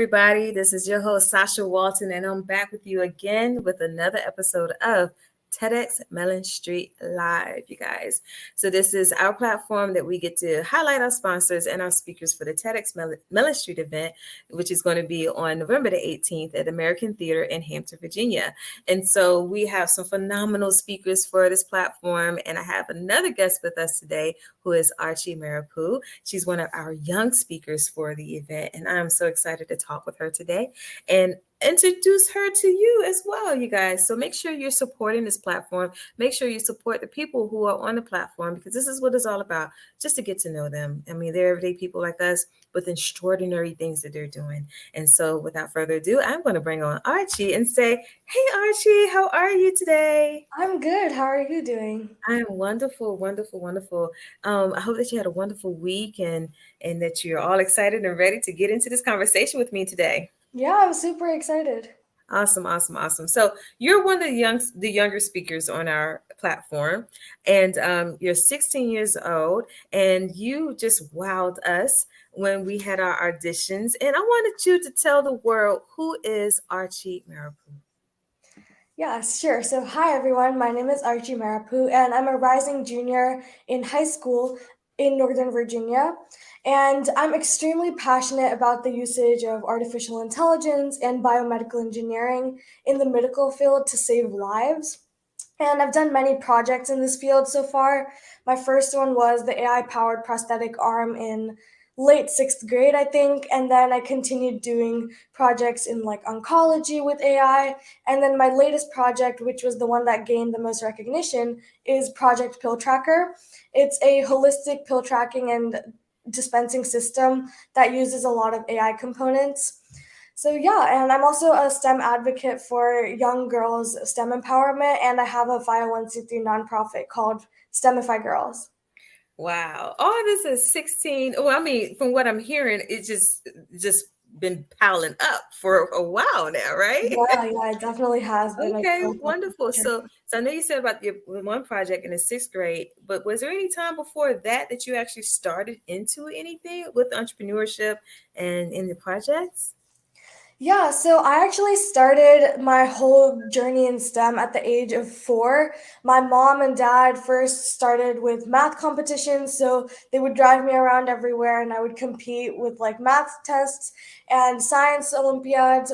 everybody. This is your host, Sacha Walton, and I'm back with you again with another episode of TEDxMellenStreet Live, you guys. So this is our platform that we get to highlight our sponsors and our speakers for the TEDxMellenStreet event, which is going to be on November the 18th at American Theater in Hampton, Virginia. And so we have some phenomenal speakers for this platform, and I have another guest with us today who is Archi Marrapu. She's one of our young speakers for the event, and I'm so excited to talk with her today and introduce her to you as well, you guys. So make sure you're supporting this platform. Make sure you support the people who are on the platform, because this is what it's all about, just to get to know them. I mean, they're everyday people like us with extraordinary things that they're doing. And so without further ado, I'm going to bring on Archi and say, hey, Archi, how are you today? I'm good. How are you doing? I'm wonderful, wonderful, wonderful. I hope that you had a wonderful week and that you're all excited and ready to get into this conversation with me today. Yeah, I'm super excited. Awesome, awesome, awesome. So you're one of the younger speakers on our platform, and you're 16 years old, and you just wowed us when we had our auditions. And I wanted you to tell the world, who is Archi Marrapu? Yeah, sure. So, hi everyone. My name is Archi Marrapu, and I'm a rising junior in high school in Northern Virginia. And I'm extremely passionate about the usage of artificial intelligence and biomedical engineering in the medical field to save lives. And I've done many projects in this field so far. My first one was the AI powered prosthetic arm in late sixth grade, I think. And then I continued doing projects in like oncology with AI. And then my latest project, which was the one that gained the most recognition, is Project Pill Tracker. It's a holistic pill tracking and dispensing system that uses a lot of AI components. So yeah, and I'm also a STEM advocate for young girls STEM empowerment, and I have a 501c3 nonprofit called STEMify Girls. Wow. All this is 16. Well, I mean, from what I'm hearing, it's just been piling up for a while now, right? Yeah, it definitely has been a Okay, growth wonderful. journey. So I know you said about your one project in the sixth grade, but was there any time before that you actually started into anything with entrepreneurship and in the projects? Yeah, so I actually started my whole journey in STEM at the age of 4. My mom and dad first started with math competitions, so they would drive me around everywhere and I would compete with like math tests and science olympiads.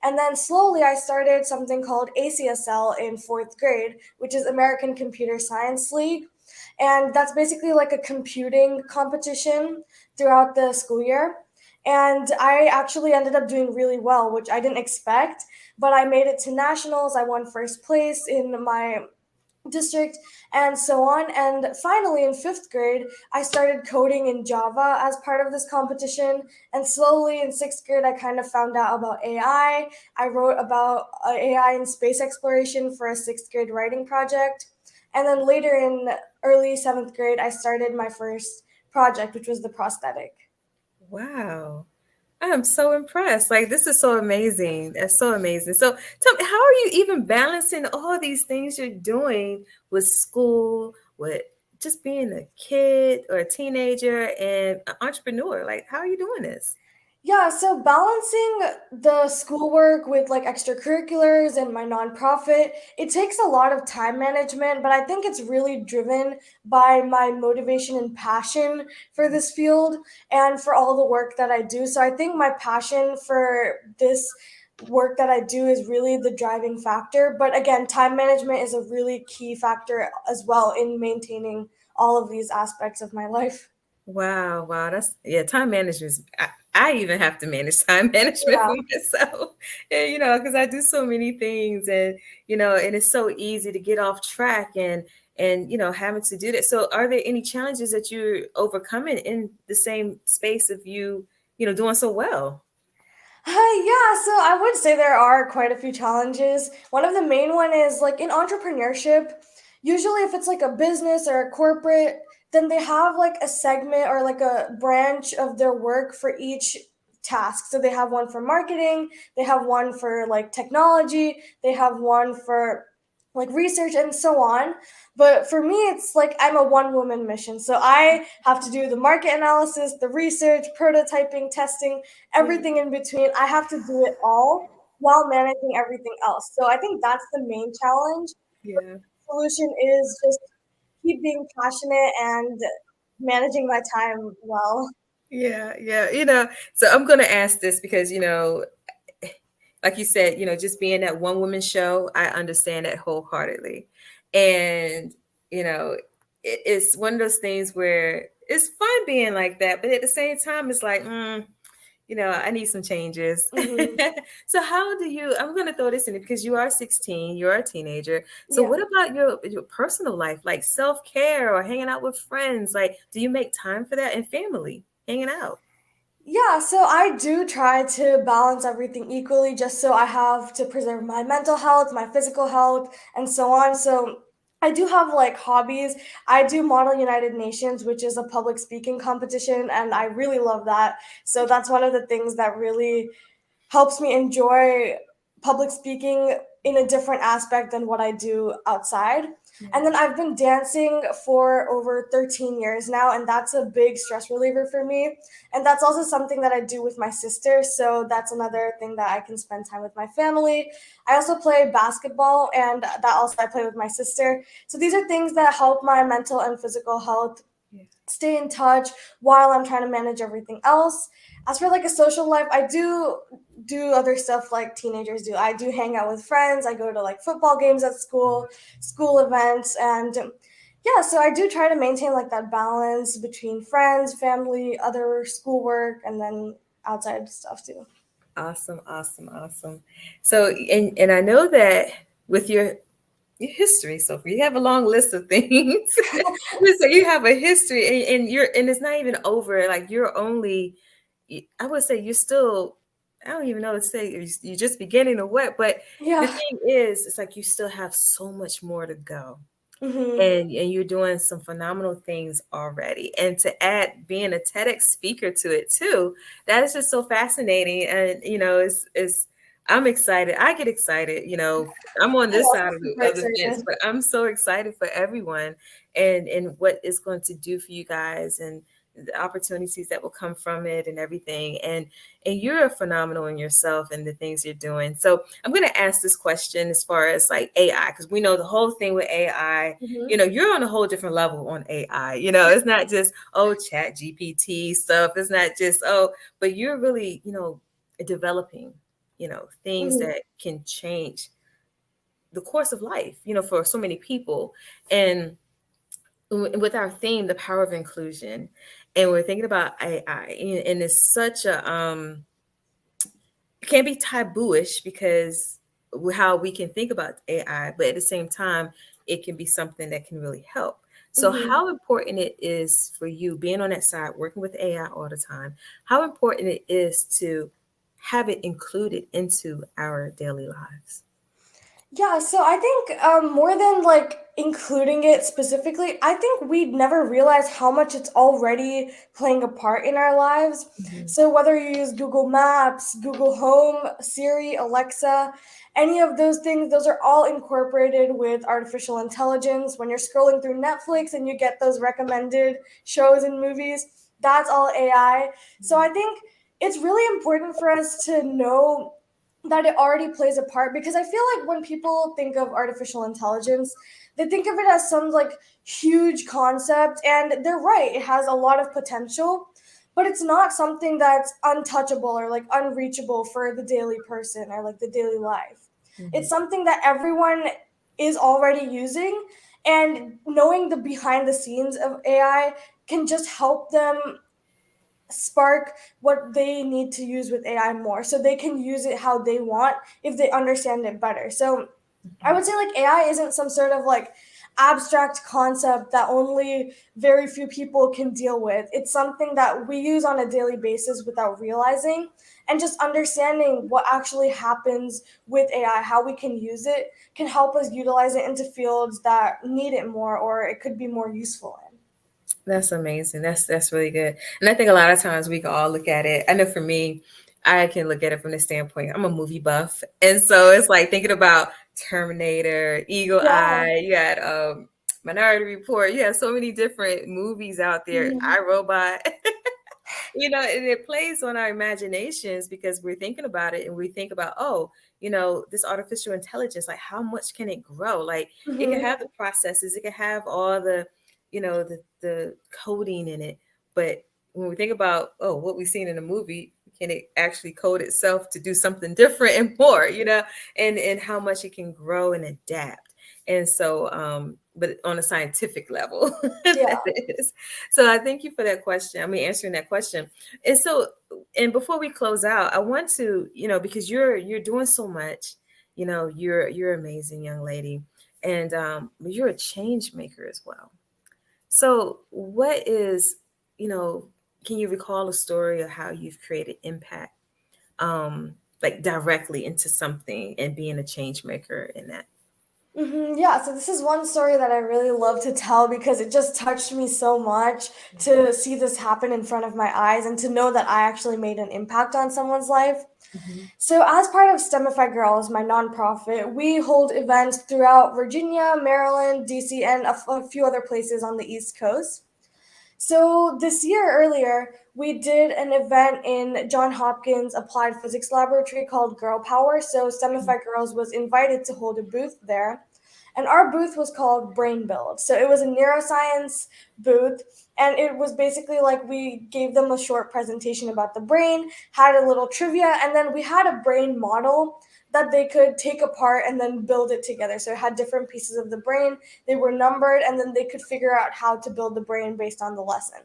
And then slowly I started something called ACSL in 4th grade, which is American Computer Science League. And that's basically like a computing competition throughout the school year. And I actually ended up doing really well, which I didn't expect. But I made it to nationals. I won first place in my district and so on. And finally, in 5th grade, I started coding in Java as part of this competition. And slowly in 6th grade, I kind of found out about AI. I wrote about AI in space exploration for a 6th grade writing project. And then later in early 7th grade, I started my first project, which was the prosthetic. Wow. I am so impressed. Like, this is so amazing. That's so amazing. So tell me, how are you even balancing all these things you're doing with school, with just being a kid or a teenager and an entrepreneur? Like, how are you doing this? Yeah, so balancing the schoolwork with like extracurriculars and my nonprofit, it takes a lot of time management, but I think it's really driven by my motivation and passion for this field and for all the work that I do. So I think my passion for this work that I do is really the driving factor. But again, time management is a really key factor as well in maintaining all of these aspects of my life. Wow, wow, that's yeah, time management. I even have to manage time management Yeah. for myself, and because I do so many things, and it's so easy to get off track and having to do that. So, are there any challenges that you're overcoming in the same space of you doing so well? Yeah, so I would say there are quite a few challenges. One of the main one is like in entrepreneurship, usually if it's like a business or a corporate, then they have like a segment or like a branch of their work for each task. So they have one for marketing, they have one for like technology, they have one for like research and so on. But for me, it's like I'm a one woman mission. So I have to do the market analysis, the research, prototyping, testing, Yeah. everything in between. I have to do it all while managing everything else. So I think that's the main challenge. Yeah. Solution is just keep being passionate and managing my time well. Yeah, yeah. So I'm going to ask this because, like you said, just being that one woman show, I understand that wholeheartedly. And, it's one of those things where it's fun being like that, but at the same time, it's like, I need some changes. Hmm. So how do you, I'm going to throw this in because you are 16, you're a teenager. So Yeah. what about your personal life, like self-care or hanging out with friends? Like, do you make time for that and family hanging out? Yeah, so I do try to balance everything equally just so I have to preserve my mental health, my physical health, and so on. So I do have like hobbies. I do Model United Nations, which is a public speaking competition, and I really love that. So that's one of the things that really helps me enjoy public speaking in a different aspect than what I do outside. Yeah. And then I've been dancing for over 13 years now, and that's a big stress reliever for me. And that's also something that I do with my sister. So that's another thing that I can spend time with my family. I also play basketball, and that also I play with my sister. So these are things that help my mental and physical health Yeah. stay in touch while I'm trying to manage everything else. As for like a social life, I do other stuff like teenagers do. I do hang out with friends. I go to like football games at school, school events, and yeah, so I do try to maintain like that balance between friends, family, other schoolwork, and then outside stuff too. Awesome, awesome, awesome. So, and I know that with your history, Sophie, you have a long list of things. So you have a history, and it's not even over. Like you're only, I would say you're still. I don't even know what to say. You're just beginning to what, but the Yeah. thing is, it's like you still have so much more to go. Hmm. And you're doing some phenomenal things already, and to add being a TEDx speaker to it too, that is just so fascinating. And it's I'm excited. I get excited. I'm on I'm this also side of the, super of the fence, excited. but I'm so excited for everyone, and what it's going to do for you guys, and the opportunities that will come from it, and everything. And you're phenomenal in yourself and the things you're doing. So I'm going to ask this question as far as like AI, because we know the whole thing with AI. Hmm. You're on a whole different level on AI. It's not just, oh, chat GPT stuff. It's not just, oh, but you're really, developing, things Hmm. that can change the course of life, for so many people. And with our theme, the power of inclusion, and we're thinking about AI, and it's such a, it can be tabooish because how we can think about AI, but at the same time, it can be something that can really help. So, Hmm. how important it is for you being on that side, working with AI all the time, how important it is to have it included into our daily lives. Yeah, so I think more than like including it specifically, I think we'd never realize how much it's already playing a part in our lives. Mhm. So whether you use Google Maps, Google Home, Siri, Alexa, any of those things, those are all incorporated with artificial intelligence. When you're scrolling through Netflix and you get those recommended shows and movies, that's all AI. So I think it's really important for us to know that it already plays a part because I feel like when people think of artificial intelligence, they think of it as some like huge concept, and they're right, it has a lot of potential, but it's not something that's untouchable or like unreachable for the daily person or like the daily life. It's Mhm. something that everyone is already using, and knowing the behind the scenes of AI can just help them spark what they need to use with AI more so they can use it how they want if they understand it better. So I would say like AI isn't some sort of like abstract concept that only very few people can deal with. It's something that we use on a daily basis without realizing, and just understanding what actually happens with AI, how we can use it, can help us utilize it into fields that need it more or it could be more useful in. That's amazing. That's really good. And I think a lot of times we can all look at it. I know for me, I can look at it from the standpoint, I'm a movie buff. And so it's like thinking about Terminator, Eagle Yeah. Eye. You had Minority Report. You have so many different movies out there. Mhm. I Robot. And it plays on our imaginations because we're thinking about it and we think about, oh, this artificial intelligence, like how much can it grow? Like it can Mhm. have the processes, it can have all the coding in it. But when we think about, oh, what we've seen in a movie, can it actually code itself to do something different and more, and how much it can grow and adapt. And so, but on a scientific level, that Yeah. is. So I thank you for that question. I mean, answering that question. And so, and before we close out, I want to, because you're doing so much, you're amazing, young lady, and you're a change maker as well. So, what is, you know, can you recall a story of how you've created impact, like directly into something and being a change maker in that? Yeah, so this is one story that I really love to tell because it just touched me so much to see this happen in front of my eyes and to know that I actually made an impact on someone's life. Mhm. So, as part of STEMify Girls, my nonprofit, we hold events throughout Virginia, Maryland, DC, and a few other places on the East Coast. So this year earlier, we did an event in John Hopkins Applied Physics Laboratory called Girl Power. So STEMify Girls was invited to hold a booth there. And our booth was called Brain Build. So it was a neuroscience booth. And it was basically like we gave them a short presentation about the brain, had a little trivia, and then we had a brain model that they could take apart and then build it together. So it had different pieces of the brain, they were numbered, and then they could figure out how to build the brain based on the lesson.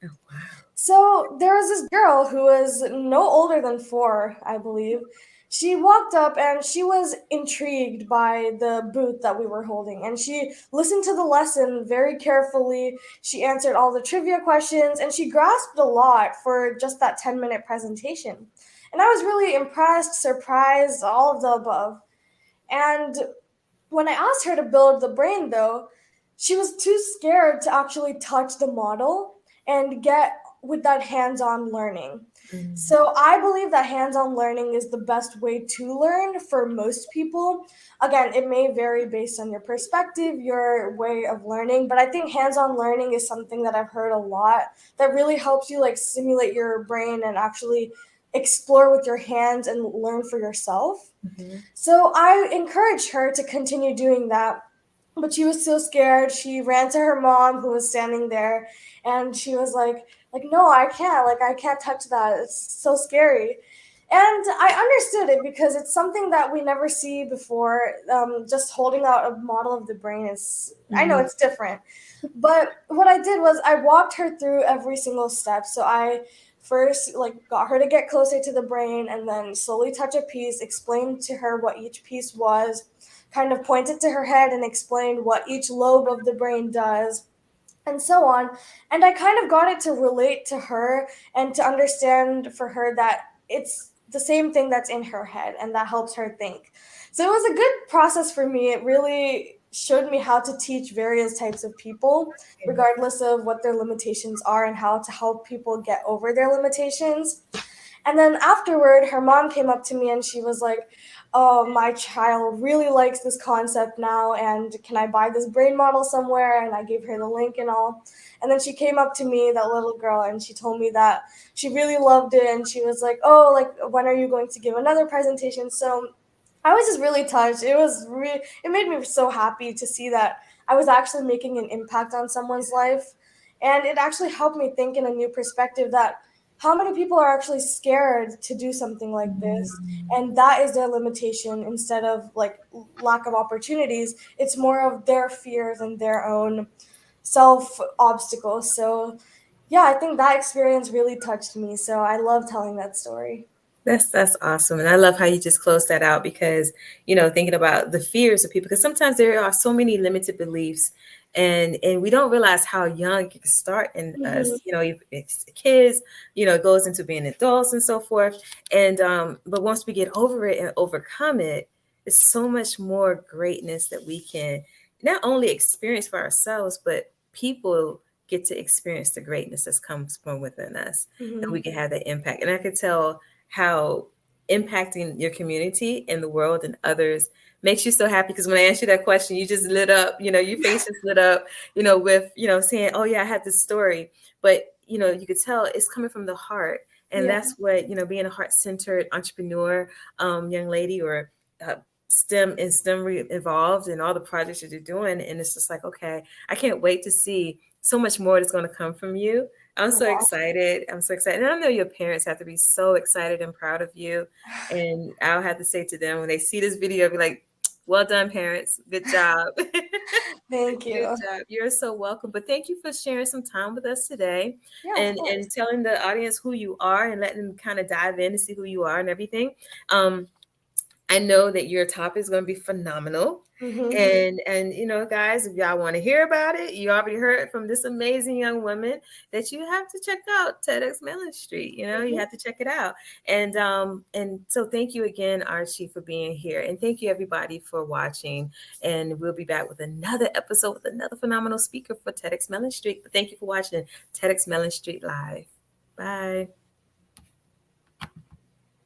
Oh, wow. So there was this girl who was no older than 4, I believe. She walked up and she was intrigued by the booth that we were holding. And she listened to the lesson very carefully. She answered all the trivia questions and she grasped a lot for just that 10-minute presentation. And I was really impressed, surprised, all of the above. And when I asked her to build the brain, though, she was too scared to actually touch the model and get with that hands on learning. Mm. So I believe that hands on learning is the best way to learn for most people. Again, it may vary based on your perspective, your way of learning, but I think hands on learning is something that I've heard a lot that really helps you like stimulate your brain and actually explore with your hands and learn for yourself. Mhm. So I encouraged her to continue doing that, but she was so scared. She ran to her mom who was standing there and she was like no, I can't. Like I can't touch that. It's so scary. And I understood it because it's something that we never see before. Just holding out a model of the brain is, I know Mhm. it's different. But what I did was I walked her through every single step. So I first like got her to get closer to the brain and then slowly touch a piece, explained to her what each piece was, kind of pointed to her head and explained what each lobe of the brain does, and so on. And I kind of got it to relate to her and to understand for her that it's the same thing that's in her head and that helps her think. So it was a good process for me. It really showed me how to teach various types of people, Yeah. regardless of what their limitations are, and how to help people get over their limitations. And then afterward, her mom came up to me and she was like, "Oh, my child really likes this concept now. And can I buy this brain model somewhere?" And I gave her the link and all. And then she came up to me, that little girl, and she told me that she really loved it. And she was like, "Oh, like, when are you going to give another presentation?" So I was just really touched. It made me so happy to see that I was actually making an impact on someone's life. And it actually helped me think in a new perspective that how many people are actually scared to do something like this, Mm. and that is their limitation instead of like lack of opportunities. It's more of their fears and their own self obstacles. So yeah, I think that experience really touched me. So I love telling that story. That's awesome, and I love how you just closed that out because thinking about the fears of people, because sometimes there are so many limited beliefs, and we don't realize how young it can start in Mhm. us. If it's kids, it goes into being adults and so forth. And but once we get over it and overcome it, it's so much more greatness that we can not only experience for ourselves, but people get to experience the greatness that comes from within us, and we Mhm. can have that impact. And I could tell how impacting your community and the world and others makes you so happy. Because when I asked you that question, you just lit up, your face just lit up, with, saying, oh yeah, I had this story. But, you could tell it's coming from the heart. And Yeah. that's what, being a heart-centered entrepreneur, young lady, or STEM involved in all the projects that you're doing. And it's just like, okay, I can't wait to see so much more that's going to come from you. I'm so Wow. excited. I'm so excited. And I know your parents have to be so excited and proud of you. And I'll have to say to them when they see this video, be like, well done, parents. Good job. Thank Good you. job. You're so welcome. But thank you for sharing some time with us today, Yeah, of and course. telling the audience who you are and letting them kind of dive in to see who you are and everything. I know that your topic is going to be phenomenal. Hmm. And guys, if y'all want to hear about it, you already heard from this amazing young woman that you have to check out TEDxMellenStreet. You have to check it out. And so thank you again, Archie, for being here. And thank you everybody for watching. And we'll be back with another episode with another phenomenal speaker for TEDxMellenStreet. But thank you for watching TEDxMellenStreet Live. Bye.